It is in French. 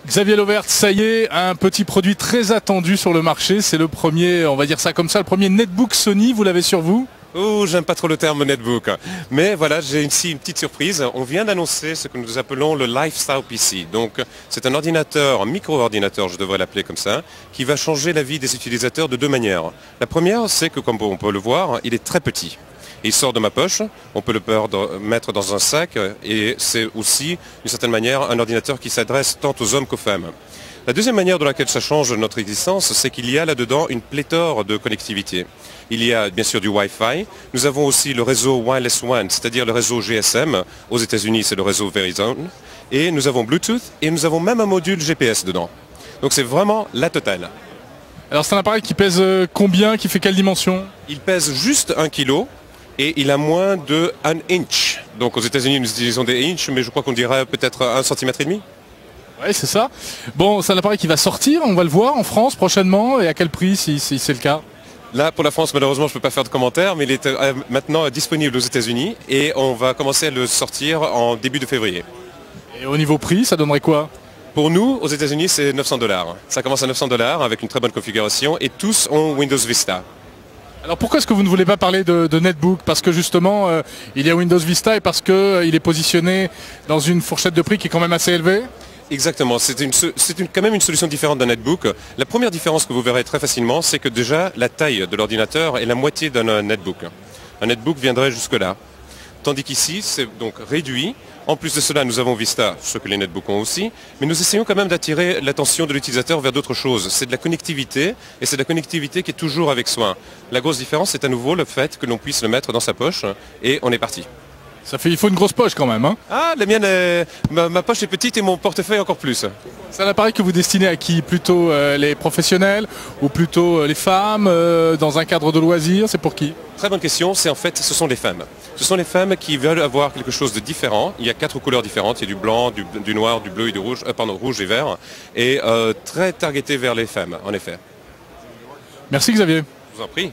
Xavier Lovert, ça y est, un petit produit très attendu sur le marché. C'est le premier, on va dire ça comme ça, le premier netbook Sony, vous l'avez sur vous? Oh, j'aime pas trop le terme netbook. Mais voilà, j'ai ici une petite surprise. On vient d'annoncer ce que nous appelons le Lifestyle PC. Donc, c'est un ordinateur, un micro-ordinateur, je devrais l'appeler comme ça, qui va changer la vie des utilisateurs de deux manières. La première, c'est que, comme on peut le voir, il est très petit. Il sort de ma poche, on peut le mettre dans un sac et c'est aussi, d'une certaine manière, un ordinateur qui s'adresse tant aux hommes qu'aux femmes. La deuxième manière de laquelle ça change notre existence, c'est qu'il y a là-dedans une pléthore de connectivité. Il y a bien sûr du Wi-Fi, nous avons aussi le réseau Wireless WAN, c'est-à-dire le réseau GSM, aux États-Unis c'est le réseau Verizon, et nous avons Bluetooth et nous avons même un module GPS dedans. Donc c'est vraiment la totale. Alors c'est un appareil qui pèse combien, qui fait quelle dimension? Il pèse juste 1 kg. Et il a moins de 1 inch. Donc aux États-Unis nous utilisons des inches, mais je crois qu'on dirait peut-être 1,5 cm. Oui, c'est ça. Bon, c'est un appareil qui va sortir, on va le voir en France prochainement, et à quel prix si c'est le cas? Là, pour la France, malheureusement, je ne peux pas faire de commentaires, mais il est maintenant disponible aux États-Unis et on va commencer à le sortir en début de février. Et au niveau prix, ça donnerait quoi? Pour nous, aux États-Unis, c'est 900 $. Ça commence à 900 $ avec une très bonne configuration et tous ont Windows Vista. Alors pourquoi est-ce que vous ne voulez pas parler de netbook? Parce que justement, il y a Windows Vista et parce qu'il est positionné dans une fourchette de prix qui est quand même assez élevée? Exactement, c'est quand même une solution différente d'un netbook. La première différence que vous verrez très facilement, c'est que déjà la taille de l'ordinateur est la moitié d'un netbook. Un netbook viendrait jusque-là. Tandis qu'ici, c'est donc réduit. En plus de cela, nous avons Vista, ce que les netbooks ont aussi, mais nous essayons quand même d'attirer l'attention de l'utilisateur vers d'autres choses. C'est de la connectivité, et c'est de la connectivité qui est toujours avec soin. La grosse différence, c'est à nouveau le fait que l'on puisse le mettre dans sa poche, et on est parti. Il faut une grosse poche quand même, hein? Ah, la mienne, ma poche est petite et mon portefeuille encore plus. C'est un appareil que vous destinez à qui? Plutôt les professionnels ou plutôt les femmes dans un cadre de loisirs? C'est pour qui? Très bonne question, ce sont les femmes. Ce sont les femmes qui veulent avoir quelque chose de différent. Il y a 4 couleurs différentes, il y a du blanc, du noir, du bleu et du rouge, rouge et vert, et très targeté vers les femmes, en effet. Merci Xavier. Je vous en prie.